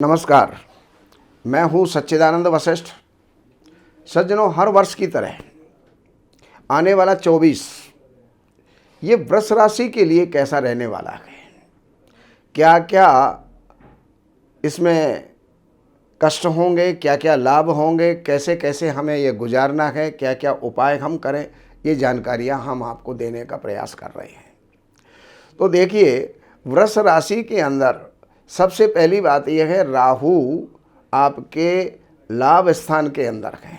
नमस्कार, मैं हूँ सच्चिदानंद वशिष्ठ। सज्जनों, हर वर्ष की तरह आने वाला 24 ये वृष राशि के लिए कैसा रहने वाला है, क्या क्या इसमें कष्ट होंगे, क्या क्या लाभ होंगे, कैसे कैसे हमें ये गुजारना है, क्या क्या उपाय हम करें, ये जानकारियाँ हम आपको देने का प्रयास कर रहे हैं। तो देखिए, वृष राशि के अंदर सबसे पहली बात यह है, राहु आपके लाभ स्थान के अंदर है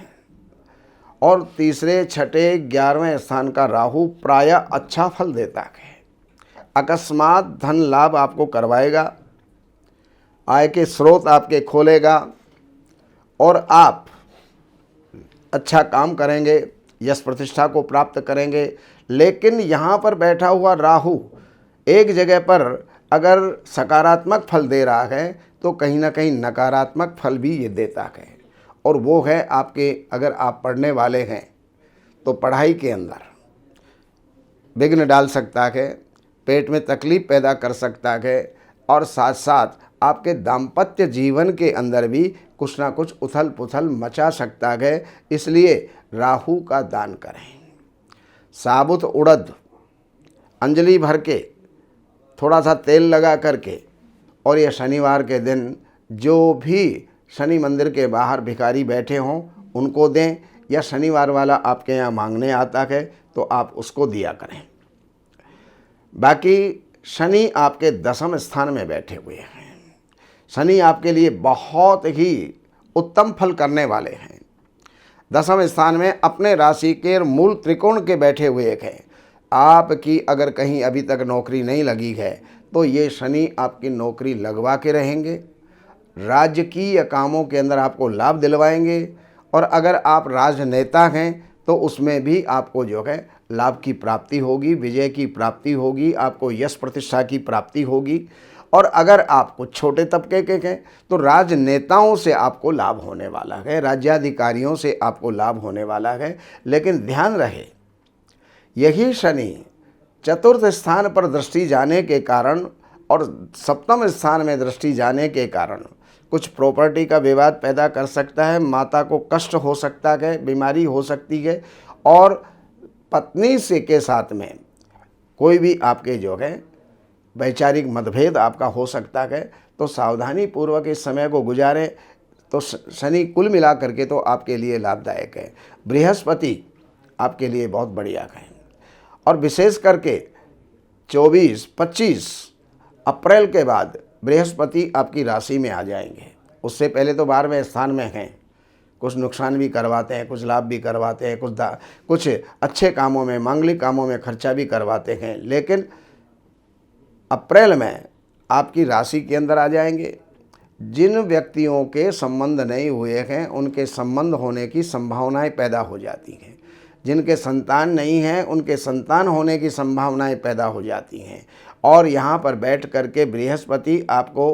और तीसरे, छठे, 11वें स्थान का राहु प्रायः अच्छा फल देता है। अकस्मात धन लाभ आपको करवाएगा, आय के स्रोत आपके खोलेगा और आप अच्छा काम करेंगे, यश प्रतिष्ठा को प्राप्त करेंगे। लेकिन यहाँ पर बैठा हुआ राहु एक जगह पर अगर सकारात्मक फल दे रहा है तो कहीं ना कहीं नकारात्मक फल भी ये देता है, और वो है आपके, अगर आप पढ़ने वाले हैं तो पढ़ाई के अंदर विघ्न डाल सकता है, पेट में तकलीफ पैदा कर सकता है और साथ साथ आपके दाम्पत्य जीवन के अंदर भी कुछ ना कुछ उथल पुथल मचा सकता है। इसलिए राहु का दान करें। साबुत उड़द अंजलि भर के थोड़ा सा तेल लगा करके, और ये शनिवार के दिन जो भी शनि मंदिर के बाहर भिखारी बैठे हों उनको दें, या शनिवार वाला आपके यहाँ मांगने आता है तो आप उसको दिया करें। बाकी शनि आपके 10वें स्थान में बैठे हुए हैं। शनि आपके लिए बहुत ही उत्तम फल करने वाले हैं। 10वें स्थान में अपने राशि के मूल त्रिकोण के बैठे हुए हैं। आपकी अगर कहीं अभी तक नौकरी नहीं लगी है तो ये शनि आपकी नौकरी लगवा के रहेंगे। राजकीय कामों के अंदर आपको लाभ दिलवाएंगे, और अगर आप राजनेता हैं तो उसमें भी आपको जो है लाभ की प्राप्ति होगी, विजय की प्राप्ति होगी, आपको यश प्रतिष्ठा की प्राप्ति होगी। और अगर आप कुछ छोटे तबके के हैं तो राजनेताओं से आपको लाभ होने वाला है, राज्याधिकारियों से आपको लाभ होने वाला है। लेकिन ध्यान रहे, यही शनि चतुर्थ स्थान पर दृष्टि जाने के कारण और 7वें स्थान में दृष्टि जाने के कारण कुछ प्रॉपर्टी का विवाद पैदा कर सकता है, माता को कष्ट हो सकता है, बीमारी हो सकती है, और पत्नी से के साथ में कोई भी आपके जो है वैचारिक मतभेद आपका हो सकता है। तो सावधानी पूर्वक इस समय को गुजारें तो शनि कुल मिला करके तो आपके लिए लाभदायक है। बृहस्पति आपके लिए बहुत बढ़िया है, और विशेष करके 24-25 अप्रैल के बाद बृहस्पति आपकी राशि में आ जाएंगे। उससे पहले तो 12वें स्थान में हैं, कुछ नुकसान भी करवाते हैं, कुछ लाभ भी करवाते हैं, कुछ अच्छे कामों में, मांगलिक कामों में खर्चा भी करवाते हैं। लेकिन अप्रैल में आपकी राशि के अंदर आ जाएंगे। जिन व्यक्तियों के संबंध नहीं हुए हैं उनके संबंध होने की संभावनाएं पैदा हो जाती हैं। जिनके संतान नहीं हैं उनके संतान होने की संभावनाएं पैदा हो जाती हैं। और यहाँ पर बैठ करके बृहस्पति आपको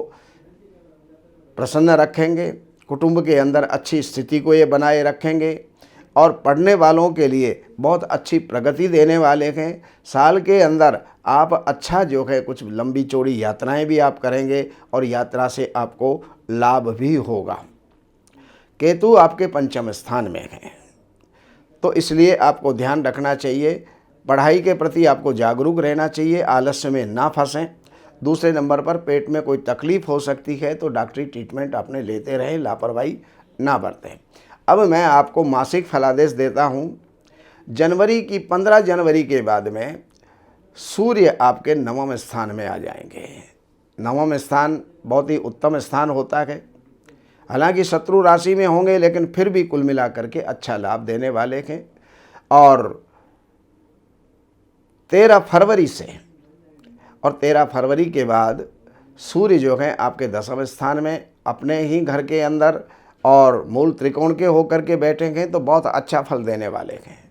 प्रसन्न रखेंगे, कुटुंब के अंदर अच्छी स्थिति को ये बनाए रखेंगे, और पढ़ने वालों के लिए बहुत अच्छी प्रगति देने वाले हैं। साल के अंदर आप अच्छा जो है कुछ लंबी चौड़ी यात्राएं भी आप करेंगे, और यात्रा से आपको लाभ भी होगा। केतु आपके 5वें स्थान में है, तो इसलिए आपको ध्यान रखना चाहिए, पढ़ाई के प्रति आपको जागरूक रहना चाहिए, आलस्य में ना फंसें। दूसरे नंबर पर पेट में कोई तकलीफ़ हो सकती है तो डॉक्टरी ट्रीटमेंट अपने लेते रहें, लापरवाही ना बरतें। अब मैं आपको मासिक फलादेश देता हूँ। जनवरी की 15 जनवरी के बाद में सूर्य आपके 9वें स्थान में आ जाएंगे। 9वां स्थान बहुत ही उत्तम स्थान होता है। हालांकि शत्रु राशि में होंगे लेकिन फिर भी कुल मिला करके अच्छा लाभ देने वाले हैं। और 13 फरवरी से, और 13 फरवरी के बाद सूर्य जो है आपके 10वें स्थान में अपने ही घर के अंदर और मूल त्रिकोण के होकर के बैठेंगे, तो बहुत अच्छा फल देने वाले हैं।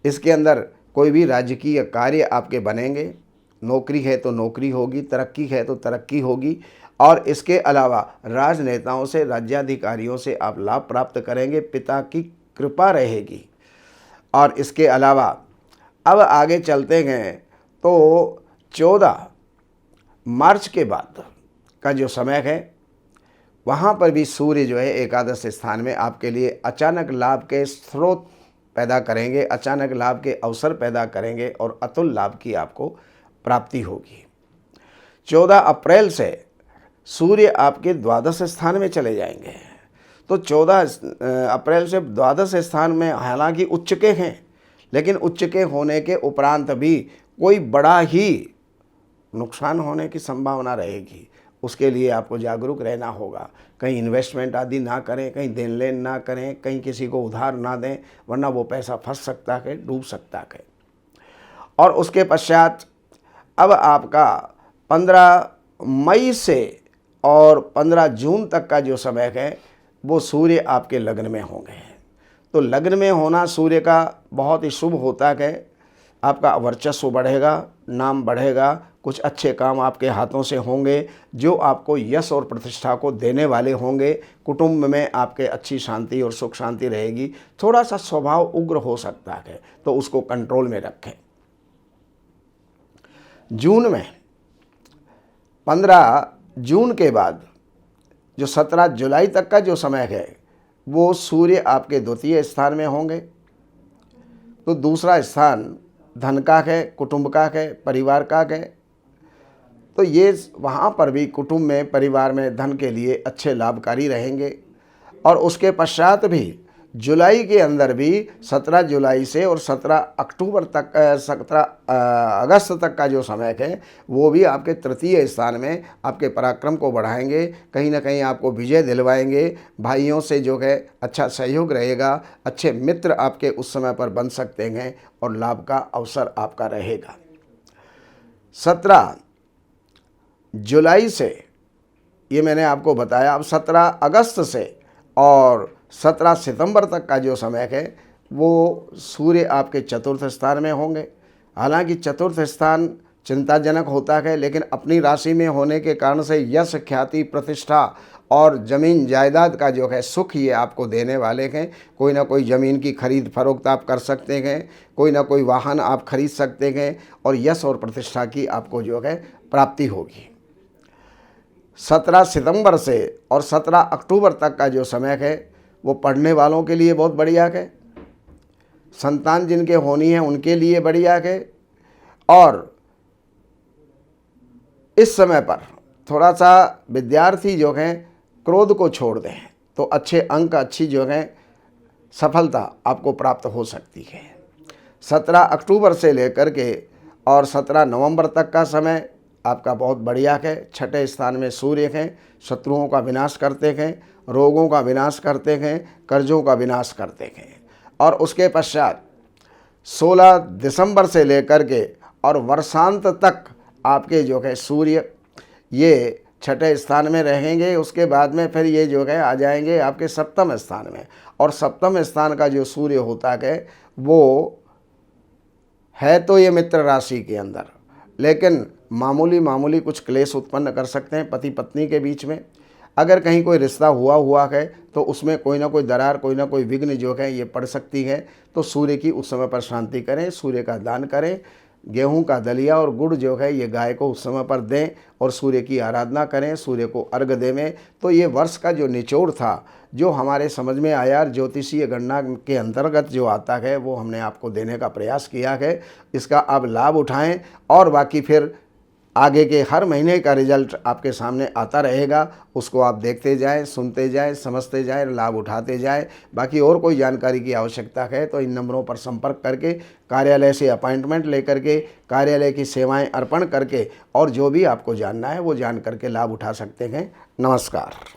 इसके अंदर कोई भी राजकीय कार्य आपके बनेंगे, नौकरी है तो नौकरी होगी, तरक्की है तो तरक्की होगी, और इसके अलावा राजनेताओं से, राज्याधिकारियों से आप लाभ प्राप्त करेंगे, पिता की कृपा रहेगी। और इसके अलावा अब आगे चलते हैं तो 14 मार्च के बाद का जो समय है वहाँ पर भी सूर्य जो है एकादश स्थान में आपके लिए अचानक लाभ के स्रोत पैदा करेंगे, अचानक लाभ के अवसर पैदा करेंगे और अतुल लाभ की आपको प्राप्ति होगी। 14 अप्रैल से सूर्य आपके द्वादश स्थान में चले जाएंगे। तो 14 अप्रैल से द्वादश स्थान में हालांकि उच्च के हैं, लेकिन उच्च के होने के उपरांत भी कोई बड़ा ही नुकसान होने की संभावना रहेगी। उसके लिए आपको जागरूक रहना होगा। कहीं इन्वेस्टमेंट आदि ना करें, कहीं देन लेन ना करें, कहीं किसी को उधार ना दें, वरना वो पैसा फंस सकता है, डूब सकता है। और उसके पश्चात अब आपका 15 मई से और 15 जून तक का जो समय है वो सूर्य आपके लग्न में होंगे। तो लग्न में होना सूर्य का बहुत ही शुभ होता है। आपका वर्चस्व बढ़ेगा, नाम बढ़ेगा, कुछ अच्छे काम आपके हाथों से होंगे जो आपको यश और प्रतिष्ठा को देने वाले होंगे। कुटुंब में आपके अच्छी शांति और सुख शांति रहेगी। थोड़ा सा स्वभाव उग्र हो सकता है, तो उसको कंट्रोल में रखें। जून में 15 जून के बाद जो 17 जुलाई तक का जो समय है वो सूर्य आपके द्वितीय स्थान में होंगे। तो दूसरा स्थान धन का है, कुटुंब का है, परिवार का है। तो ये वहाँ पर भी कुटुंब में, परिवार में धन के लिए अच्छे लाभकारी रहेंगे। और उसके पश्चात भी जुलाई के अंदर भी 17 जुलाई से और 17 अक्टूबर तक 17 अगस्त तक का जो समय है वो भी आपके तृतीय स्थान में आपके पराक्रम को बढ़ाएंगे। कहीं ना कहीं आपको विजय दिलवाएंगे। भाइयों से जो है अच्छा सहयोग रहेगा। अच्छे मित्र आपके उस समय पर बन सकते हैं और लाभ का अवसर आपका रहेगा। 17 जुलाई से ये मैंने आपको बताया। अब 17 अगस्त से और 17 सितंबर तक का जो समय है वो सूर्य आपके चतुर्थ स्थान में होंगे। हालांकि चतुर्थ स्थान चिंताजनक होता है, लेकिन अपनी राशि में होने के कारण से यश, ख्याति, प्रतिष्ठा और ज़मीन जायदाद का जो है सुख ये आपको देने वाले हैं। कोई ना कोई ज़मीन की खरीद फरोख्त आप कर सकते हैं, कोई ना कोई वाहन आप खरीद सकते हैं और यश और प्रतिष्ठा की आपको जो है प्राप्ति होगी। 17 सितंबर से और 17 अक्टूबर तक का जो समय है वो पढ़ने वालों के लिए बहुत बढ़िया है। संतान जिनके होनी है उनके लिए बढ़िया है। और इस समय पर थोड़ा सा विद्यार्थी जो हैं क्रोध को छोड़ दें तो अच्छे अंक, अच्छी जो है सफलता आपको प्राप्त हो सकती है। 17 अक्टूबर से लेकर के और 17 नवंबर तक का समय आपका बहुत बढ़िया है। छठे स्थान में सूर्य हैं, शत्रुओं का विनाश करते हैं, रोगों का विनाश करते हैं, कर्जों का विनाश करते हैं। और उसके पश्चात 16 दिसंबर से लेकर के और वर्षांत तक आपके जो है सूर्य ये छठे स्थान में रहेंगे। उसके बाद में फिर ये जो है आ जाएंगे आपके सप्तम स्थान में। और सप्तम स्थान का जो सूर्य होता है वो है तो ये मित्र राशि के अंदर, लेकिन मामूली कुछ क्लेश उत्पन्न कर सकते हैं पति पत्नी के बीच में। अगर कहीं कोई रिश्ता हुआ है तो उसमें कोई ना कोई दरार, कोई ना कोई विघ्न जो है ये पड़ सकती है। तो सूर्य की उस समय पर शांति करें, सूर्य का दान करें। गेहूं का दलिया और गुड़ जो है ये गाय को उस समय पर दें और सूर्य की आराधना करें, सूर्य को अर्घ देवें। तो ये वर्ष का जो निचोड़ था, जो हमारे समझ में आया, ज्योतिषीय गणना के अंतर्गत जो आता है वो हमने आपको देने का प्रयास किया है। इसका आप लाभ उठाएं और बाकी फिर आगे के हर महीने का रिजल्ट आपके सामने आता रहेगा। उसको आप देखते जाएं, सुनते जाएं, समझते जाएं, लाभ उठाते जाएं। बाकी और कोई जानकारी की आवश्यकता है तो इन नंबरों पर संपर्क करके, कार्यालय से अपॉइंटमेंट लेकर के, कार्यालय की सेवाएं अर्पण करके और जो भी आपको जानना है वो जान करके लाभ उठा सकते हैं। नमस्कार।